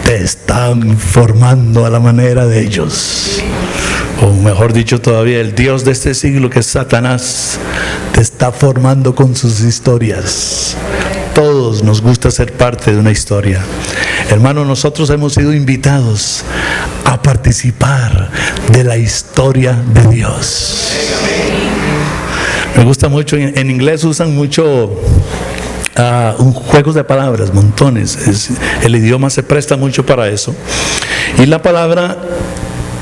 te están formando a la manera de ellos. O mejor dicho todavía, el Dios de este siglo, que es Satanás, te está formando con sus historias. Todos nos gusta ser parte de una historia. Hermanos, nosotros hemos sido invitados a participar de la historia de Dios. Me gusta mucho, en inglés usan mucho juegos de palabras, montones. El idioma se presta mucho para eso. Y la palabra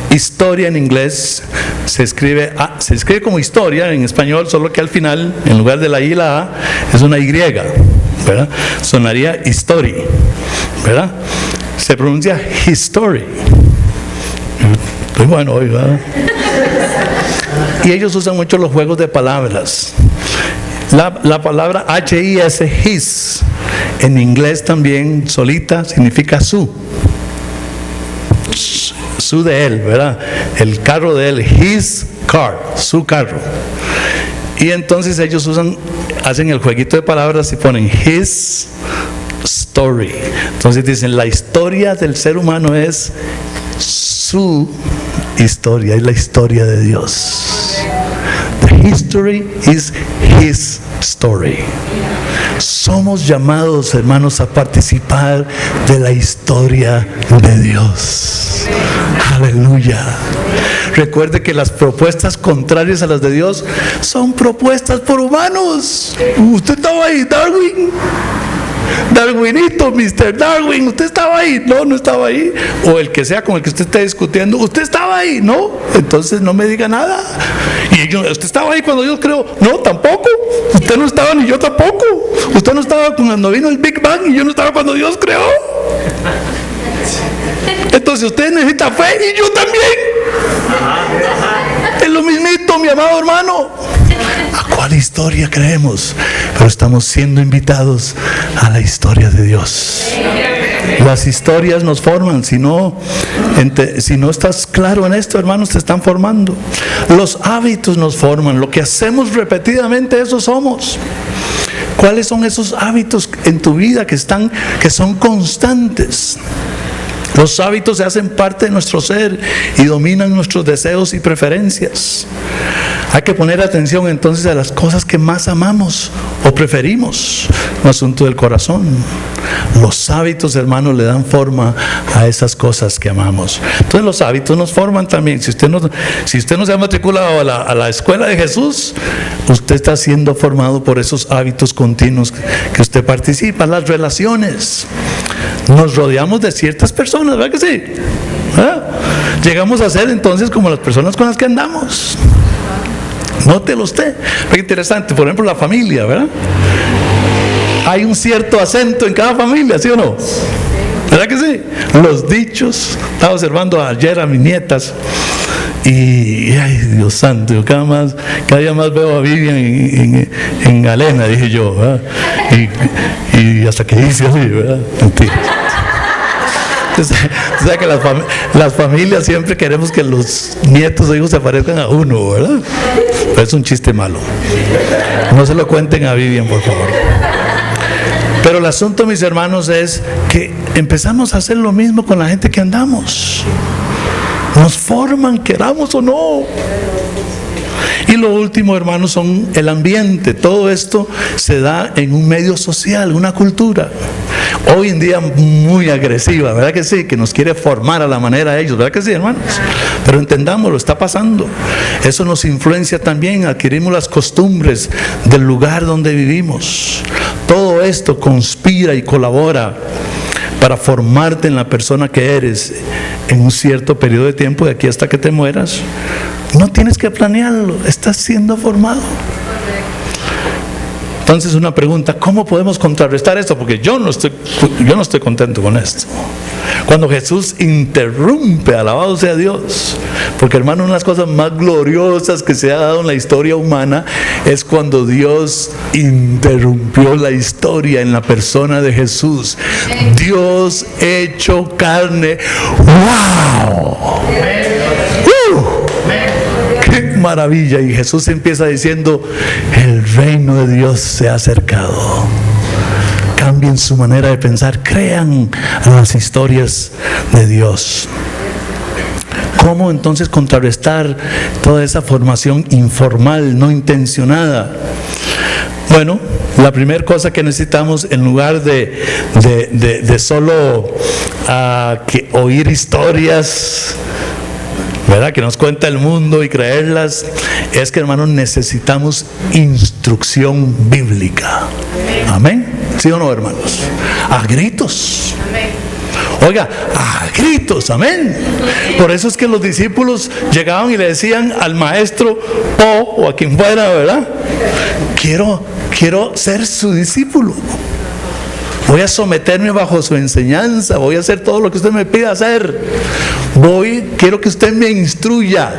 historia en inglés se escribe como historia en español, solo que al final, en lugar de la I y la A, es una Y, ¿verdad? Sonaría history, ¿verdad? Se pronuncia history. Estoy bueno hoy, ¿verdad? Y ellos usan mucho los juegos de palabras. La palabra H-I-S, his, en inglés también solita significa su de él, ¿verdad? El carro de él, his car, su carro. Y entonces ellos hacen el jueguito de palabras y ponen his story. Entonces dicen, la historia del ser humano es su historia, es la historia de Dios. The history is his story. Somos llamados, hermanos, a participar de la historia de Dios. Aleluya. Recuerde que las propuestas contrarias a las de Dios son propuestas por humanos. Usted estaba ahí, Darwin. Darwinito, Mr. Darwin, ¿usted estaba ahí? No, no estaba ahí. O el que sea con el que usted esté discutiendo, ¿usted estaba ahí? No, entonces no me diga nada. Y ¿usted estaba ahí cuando Dios creó? No, tampoco. Usted no estaba ni yo tampoco. Usted no estaba cuando vino el Big Bang y yo no estaba cuando Dios creó. Entonces usted necesita fe y yo también. Es lo mismito. Cristo, mi amado hermano. ¿A cuál historia creemos? Pero estamos siendo invitados a la historia de Dios. Las historias nos forman. Si no estás claro en esto, hermanos, te están formando. Los hábitos nos forman. Lo que hacemos repetidamente, eso somos. ¿Cuáles son esos hábitos en tu vida que son constantes? Los hábitos se hacen parte de nuestro ser y dominan nuestros deseos y preferencias. Hay que poner atención entonces a las cosas que más amamos o preferimos, un asunto del corazón. Los hábitos, hermanos, le dan forma a esas cosas que amamos. Entonces los hábitos nos forman también. Si usted no se ha matriculado a la escuela de Jesús, usted está siendo formado por esos hábitos continuos que usted participa. Las relaciones. Nos rodeamos de ciertas personas, ¿verdad que sí? ¿Ah? Llegamos a ser entonces como las personas con las que andamos. Nótelo usted. Qué interesante, por ejemplo, la familia, ¿verdad? Hay un cierto acento en cada familia, ¿sí o no? ¿Verdad que sí? Los dichos. Estaba observando ayer a mis nietas y ay, Dios santo, yo cada día más veo a Vivian en Galena, dije yo, ¿verdad? Y hasta que dice así, ¿verdad? Mentira. O sea que las familias siempre queremos que los nietos o hijos se parezcan a uno, ¿verdad? Pero es un chiste malo. No se lo cuenten a Vivian, por favor. Pero el asunto, mis hermanos, es que empezamos a hacer lo mismo con la gente que andamos. Nos forman, queramos o no. Y lo último, hermanos, son el ambiente. Todo esto se da en un medio social, una cultura. Hoy en día muy agresiva, ¿verdad que sí? Que nos quiere formar a la manera de ellos, ¿verdad que sí, hermanos? Pero entendámoslo, está pasando. Eso nos influencia también, adquirimos las costumbres del lugar donde vivimos. Todo esto conspira y colabora para formarte en la persona que eres en un cierto periodo de tiempo, de aquí hasta que te mueras. No tienes que planearlo, estás siendo formado. Entonces una pregunta, ¿cómo podemos contrarrestar esto? Porque yo no estoy contento con esto. Cuando Jesús interrumpe, alabado sea Dios, porque hermano, una de las cosas más gloriosas que se ha dado en la historia humana es cuando Dios interrumpió la historia en la persona de Jesús. Dios hecho carne. ¡Wow! ¡Qué maravilla! Y Jesús empieza diciendo, el reino de Dios se ha acercado. Cambien su manera de pensar, crean en las historias de Dios. ¿Cómo entonces contrarrestar toda esa formación informal, no intencionada? Bueno, la primera cosa que necesitamos, en lugar de solo oír historias, ¿verdad?, que nos cuenta el mundo y creerlas, es que, hermanos, necesitamos instrucción bíblica. Amén. ¿Sí o no, hermanos? A gritos. Oiga, a gritos, amén. Por eso es que los discípulos llegaban y le decían al maestro o a quien fuera, ¿verdad? Quiero ser su discípulo. Voy a someterme bajo su enseñanza. Voy a hacer todo lo que usted me pida hacer. Quiero que usted me instruya.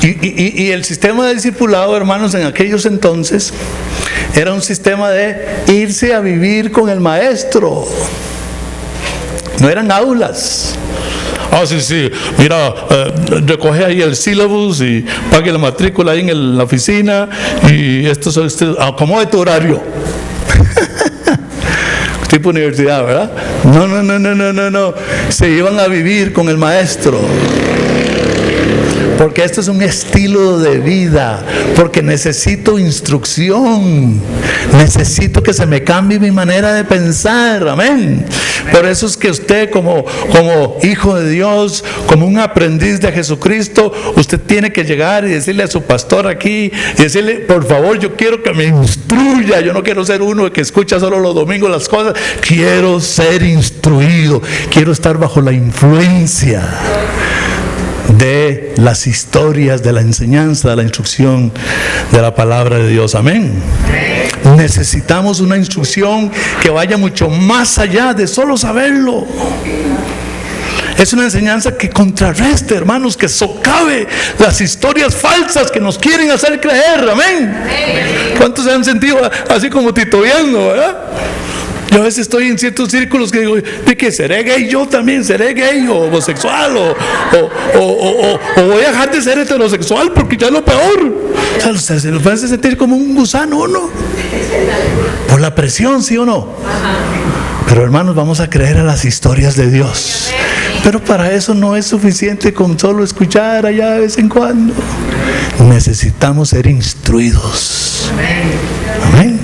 Y el sistema de discipulado, hermanos, en aquellos entonces era un sistema de irse a vivir con el maestro. No eran aulas. Sí, mira, recoge ahí el syllabus y pague la matrícula ahí en la oficina y acomode tu horario. Tipo universidad, ¿verdad? No. Se iban a vivir con el maestro. Porque esto es un estilo de vida. Porque necesito instrucción. Necesito que se me cambie mi manera de pensar. Amén. Por eso es que usted como hijo de Dios, como un aprendiz de Jesucristo, usted tiene que llegar y decirle a su pastor aquí y decirle, por favor, yo quiero que me instruya. Yo no quiero ser uno que escucha solo los domingos las cosas. Quiero ser instruido. Quiero estar bajo la influencia de las historias, de la enseñanza, de la instrucción de la palabra de Dios. Amén. Necesitamos una instrucción que vaya mucho más allá de solo saberlo. Es una enseñanza que contrarreste, hermanos, que socave las historias falsas que nos quieren hacer creer. Amén. ¿Cuántos se han sentido así como titubeando, verdad? Yo a veces estoy en ciertos círculos que digo, ¿de qué? ¿Seré gay yo también? ¿Seré gay o homosexual? ¿O voy a dejar de ser heterosexual porque ya es lo peor? O sea, se nos puede sentir como un gusano, ¿no? Por la presión, ¿sí o no? Pero hermanos, vamos a creer a las historias de Dios. Pero para eso no es suficiente con solo escuchar allá de vez en cuando. Necesitamos ser instruidos. Amén.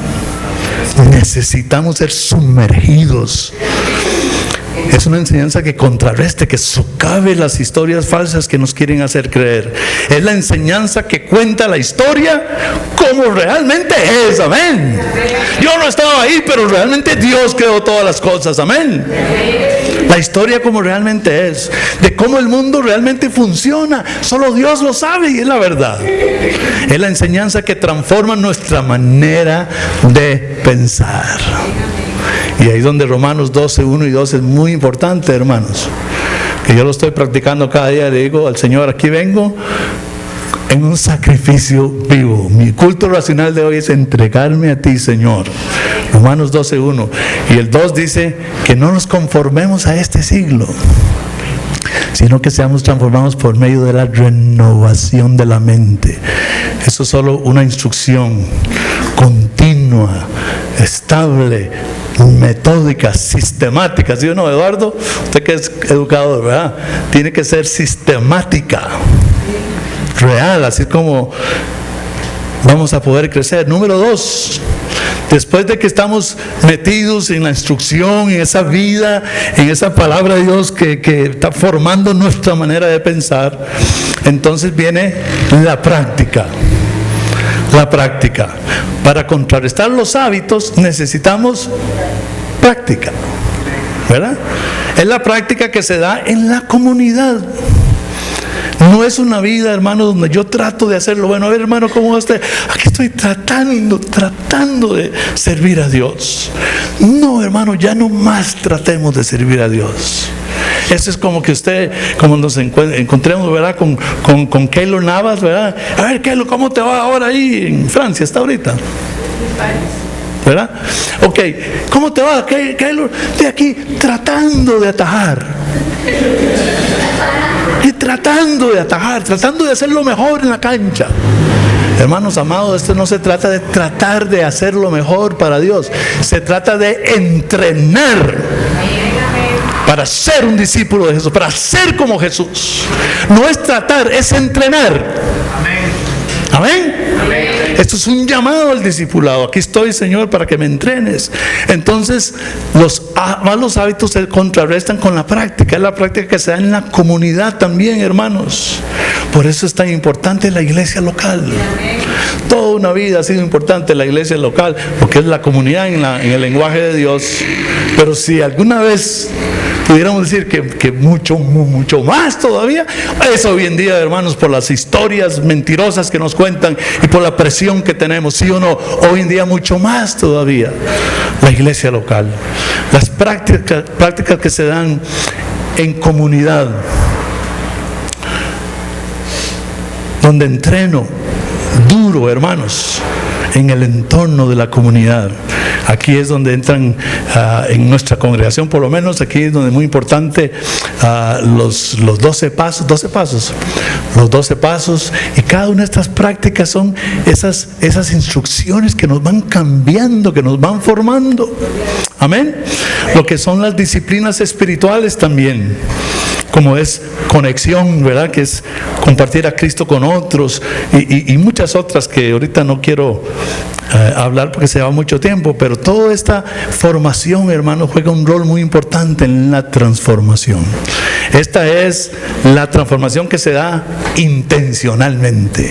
Necesitamos ser sumergidos. Es una enseñanza que contrarreste, que socave las historias falsas que nos quieren hacer creer. Es la enseñanza que cuenta la historia como realmente es. Amén. Yo no estaba ahí, pero realmente Dios creó todas las cosas. Amén. La historia como realmente es, de cómo el mundo realmente funciona, solo Dios lo sabe y es la verdad. Es la enseñanza que transforma nuestra manera de pensar. Y ahí es donde Romanos 12, 1 y 2 es muy importante, hermanos, que yo lo estoy practicando cada día. Le digo al Señor, aquí vengo en un sacrificio vivo. Mi culto racional de hoy es entregarme a ti, Señor. Romanos 12, 1. Y el 2 dice que no nos conformemos a este siglo, sino que seamos transformados por medio de la renovación de la mente. Eso es solo una instrucción continua, estable, metódica, sistemática. ¿Sí o no, Eduardo? Usted que es educador, ¿verdad? Tiene que ser sistemática, real, así como vamos a poder crecer. Número 2. Después de que estamos metidos en la instrucción, en esa vida, en esa palabra de Dios que está formando nuestra manera de pensar, entonces viene la práctica. La práctica. Para contrarrestar los hábitos necesitamos práctica, ¿verdad? Es la práctica que se da en la comunidad. No es una vida, hermano, donde yo trato de hacerlo bueno. A ver, hermano, ¿cómo va usted? Aquí estoy tratando de servir a Dios. No, hermano, ya no más tratemos de servir a Dios. Eso es como que usted, como nos encontremos, ¿verdad? Con Keylor Navas, ¿verdad? A ver, Keylor, ¿cómo te va ahora ahí en Francia? ¿Está ahorita? ¿Verdad? Ok, ¿cómo te va, Keylor? Estoy aquí tratando de atajar. Y tratando de hacerlo mejor en la cancha. Hermanos amados, esto no se trata de tratar de hacerlo mejor para Dios. Se trata de entrenar para ser un discípulo de Jesús, para ser como Jesús. No es tratar, es entrenar. Amén. Esto es un llamado al discipulado. Aquí estoy, Señor, para que me entrenes. Entonces, los malos hábitos se contrarrestan con la práctica. Es la práctica que se da en la comunidad también, hermanos. Por eso es tan importante la iglesia local. Toda una vida ha sido importante la iglesia local, porque es la comunidad en el lenguaje de Dios. Pero si alguna vez pudiéramos decir que mucho más todavía, es hoy en día, hermanos, por las historias mentirosas que nos cuentan y por la presión que tenemos, sí o no, hoy en día mucho más todavía la iglesia local. Las prácticas que se dan en comunidad, donde entreno duro, hermanos, en el entorno de la comunidad. Aquí es donde entran en nuestra congregación, por lo menos aquí es donde es muy importante los 12 pasos, los 12 pasos, y cada una de estas prácticas son esas instrucciones que nos van cambiando, que nos van formando. Amén. Lo que son las disciplinas espirituales también, como es conexión, ¿verdad? Que es compartir a Cristo con otros y muchas otras que ahorita no quiero hablar porque se lleva mucho tiempo, pero toda esta formación, hermano, juega un rol muy importante en la transformación. Esta es la transformación que se da intencionalmente.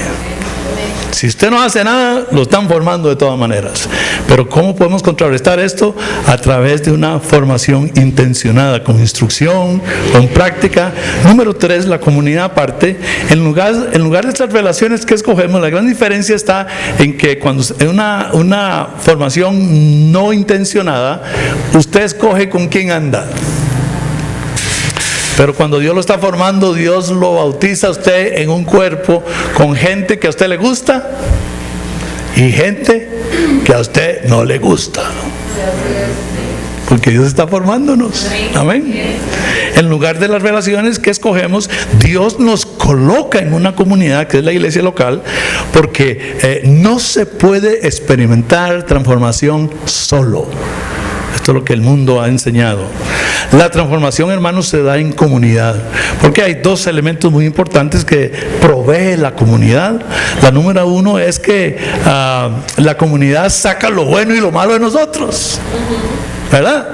Si usted no hace nada, lo están formando de todas maneras. Pero ¿cómo podemos contrarrestar esto? A través de una formación intencionada, con instrucción, con práctica. Número 3, la comunidad aparte. En lugar de estas relaciones que escogemos, la gran diferencia está en que cuando en una formación no intencionada, usted escoge con quién anda. Pero cuando Dios lo está formando, Dios lo bautiza a usted en un cuerpo con gente que a usted le gusta y gente que a usted no le gusta. Porque Dios está formándonos. Amén. En lugar de las relaciones que escogemos, Dios nos coloca en una comunidad que es la iglesia local, porque no se puede experimentar transformación solo. Esto es lo que el mundo ha enseñado. La transformación, hermanos, se da en comunidad, porque hay dos elementos muy importantes que provee la comunidad. La número uno es que la comunidad saca lo bueno y lo malo de nosotros, ¿verdad?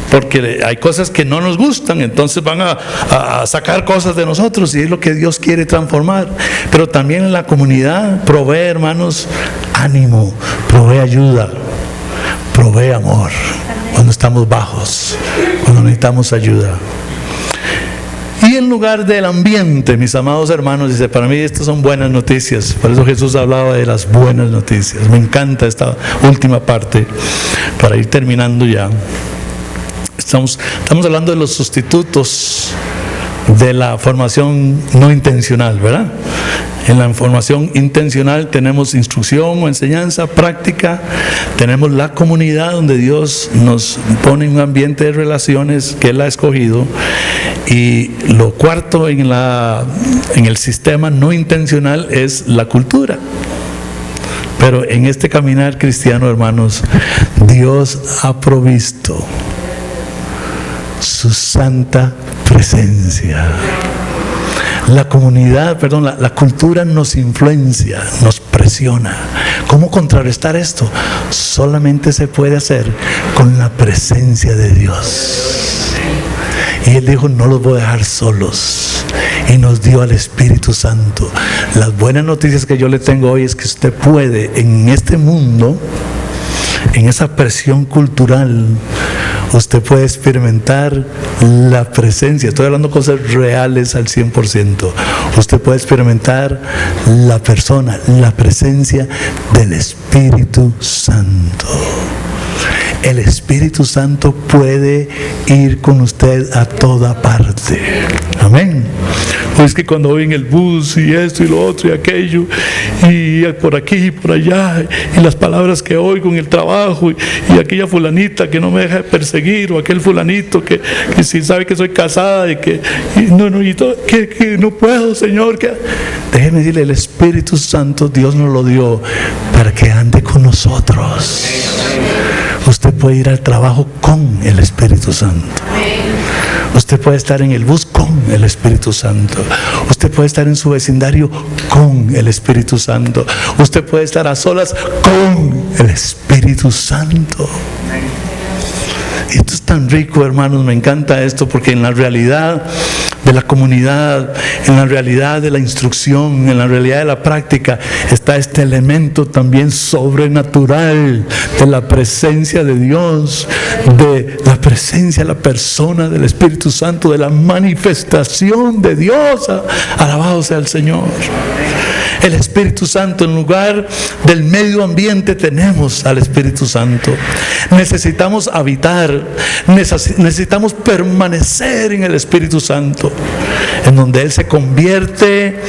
Porque hay cosas que no nos gustan, entonces van a sacar cosas de nosotros, y es lo que Dios quiere transformar. Pero también en la comunidad provee, hermanos, ánimo, provee ayuda, provee amor cuando estamos bajos, cuando necesitamos ayuda. Y en lugar del ambiente, mis amados hermanos, dice, para mí estas son buenas noticias. Por eso Jesús hablaba de las buenas noticias. Me encanta esta última parte para ir terminando ya. Estamos hablando de los sustitutos de la formación no intencional, ¿verdad? En la formación intencional tenemos instrucción o enseñanza práctica, tenemos la comunidad donde Dios nos pone en un ambiente de relaciones que Él ha escogido, y lo cuarto en el sistema no intencional es la cultura. Pero en este caminar cristiano, hermanos, Dios ha provisto su santa presencia. La cultura nos influencia, nos presiona. ¿Cómo contrarrestar esto? Solamente se puede hacer con la presencia de Dios. Y Él dijo, no los voy a dejar solos. Y nos dio al Espíritu Santo. Las buenas noticias que yo le tengo hoy es que usted puede, en este mundo, en esa presión cultural, usted puede experimentar la presencia. Estoy hablando de cosas reales al 100%. Usted puede experimentar la presencia del Espíritu Santo. El Espíritu Santo puede ir con usted a toda parte. Amén. Pues que cuando voy en el bus y esto y lo otro y aquello, y por aquí y por allá, y las palabras que oigo en el trabajo, y aquella fulanita que no me deja de perseguir, o aquel fulanito que si sabe que soy casada y que no puedo, Señor. Déjeme decirle, el Espíritu Santo Dios nos lo dio para que ande con nosotros. Usted puede ir al trabajo con el Espíritu Santo. Usted puede estar en el bus con el Espíritu Santo. Usted puede estar en su vecindario con el Espíritu Santo. Usted puede estar a solas con el Espíritu Santo. Y esto es tan rico, hermanos, me encanta esto, porque en la realidad de la comunidad, en la realidad de la instrucción, en la realidad de la práctica, está este elemento también sobrenatural de la presencia de Dios, de la presencia, la persona del Espíritu Santo, de la manifestación de Dios. Alabado sea el Señor. El Espíritu Santo, en lugar del medio ambiente tenemos al Espíritu Santo. Necesitamos habitar, necesitamos permanecer en el Espíritu Santo, en donde Él se convierte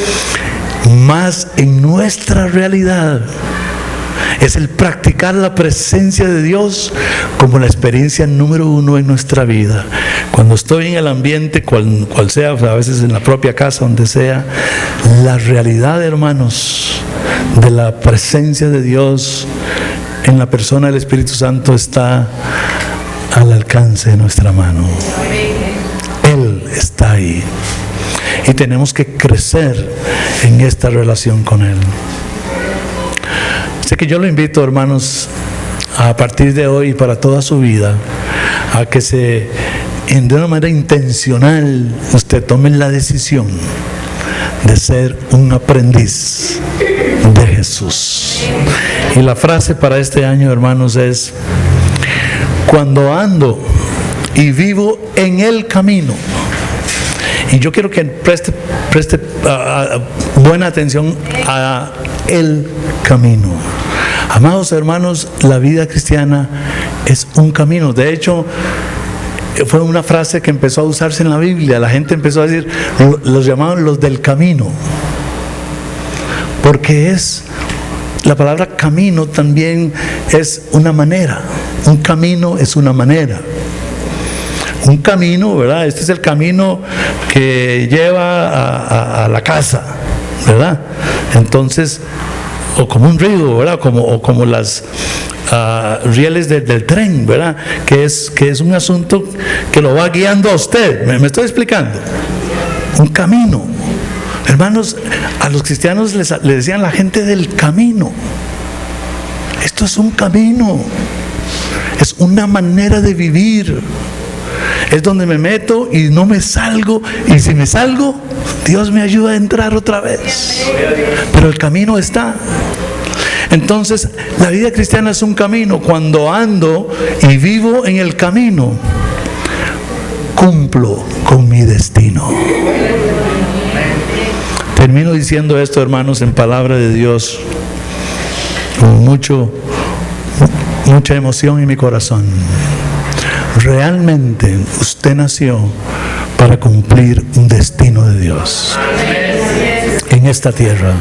más en nuestra realidad. Es el practicar la presencia de Dios como la experiencia número uno en nuestra vida. Cuando estoy en el ambiente, cual sea, a veces en la propia casa, donde sea, la realidad, hermanos, de la presencia de Dios en la persona del Espíritu Santo está al alcance de nuestra mano. Él está ahí. Y tenemos que crecer en esta relación con Él. Así que yo lo invito, hermanos, a partir de hoy y para toda su vida, a que de una manera intencional usted tome la decisión de ser un aprendiz de Jesús. Y la frase para este año, hermanos, es: cuando ando y vivo en el camino. Y yo quiero que preste buena atención a el camino. Amados hermanos, la vida cristiana es un camino. De hecho, fue una frase que empezó a usarse en la Biblia. La gente empezó a decir, los llamaban los del camino, porque la palabra camino también es una manera. Un camino es una manera. Un camino, ¿verdad? Este es el camino que lleva a la casa, ¿verdad? Entonces, o como un río, ¿verdad? O como las rieles del tren, ¿verdad? Que es un asunto que lo va guiando a usted. ¿Me estoy explicando? Un camino. Hermanos, a los cristianos les decían la gente del camino. Esto es un camino. Es una manera de vivir. Es donde me meto y no me salgo. Y si me salgo, Dios me ayuda a entrar otra vez. Pero el camino está. Entonces, la vida cristiana es un camino. Cuando ando y vivo en el camino, cumplo con mi destino. Termino diciendo esto, hermanos, en palabra de Dios, con mucha emoción en mi corazón. Realmente usted nació para cumplir un destino de Dios en esta tierra.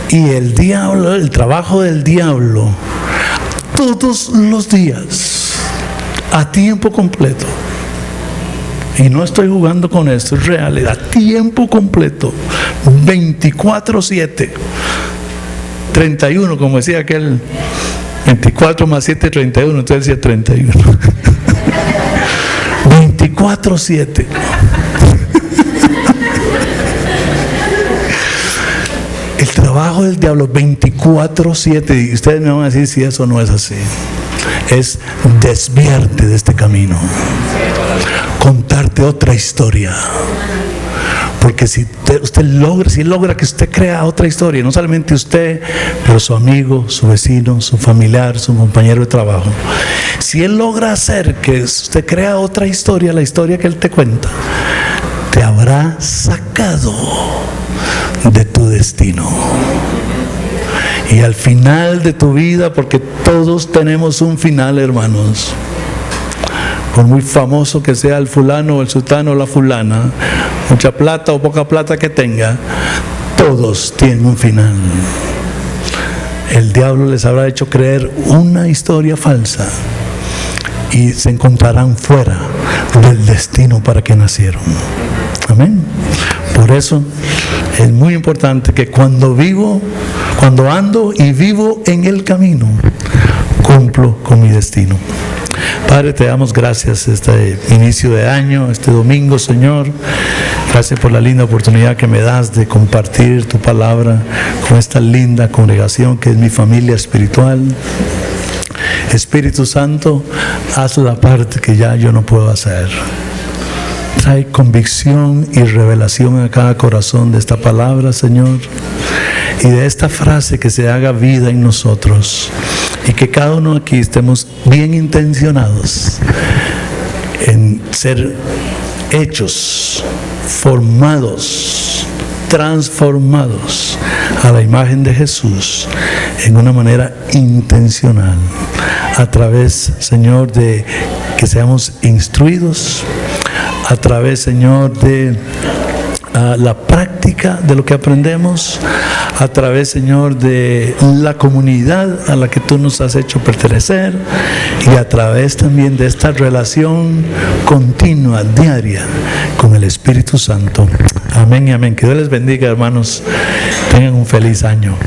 Y el diablo, el trabajo del diablo, todos los días, a tiempo completo. Y no estoy jugando con esto, es real, a tiempo completo, 24/7, 31, como decía aquel, 24 más 7, 31, entonces decía 31. 24/7. El trabajo del diablo 24/7, y ustedes me van a decir si eso no es así, es desviarte de este camino, contarte otra historia. Porque si logra que usted crea otra historia, no solamente usted, pero su amigo, su vecino, su familiar, su compañero de trabajo, si él logra hacer que usted crea otra historia, la historia que él te cuenta, te habrá sacado de tu destino. Y al final de tu vida, porque todos tenemos un final, hermanos, por muy famoso que sea el fulano o el sultano o la fulana, mucha plata o poca plata que tenga, todos tienen un final. El diablo les habrá hecho creer una historia falsa y se encontrarán fuera del destino para que nacieron. Amén. Por eso es muy importante que cuando ando y vivo en el camino, cumplo con mi destino. Padre, te damos gracias este inicio de año, este domingo, Señor. Gracias por la linda oportunidad que me das de compartir tu palabra con esta linda congregación que es mi familia espiritual. Espíritu Santo, haz la parte que ya yo no puedo hacer. Trae convicción y revelación a cada corazón de esta palabra, Señor, y de esta frase que se haga vida en nosotros, y que cada uno aquí estemos bien intencionados en ser hechos, formados, transformados a la imagen de Jesús en una manera intencional, a través, Señor, de que seamos instruidos, a través, Señor, de la práctica de lo que aprendemos, a través, Señor, de la comunidad a la que tú nos has hecho pertenecer, y a través también de esta relación continua, diaria, con el Espíritu Santo. Amén y amén. Que Dios les bendiga, hermanos. Tengan un feliz año.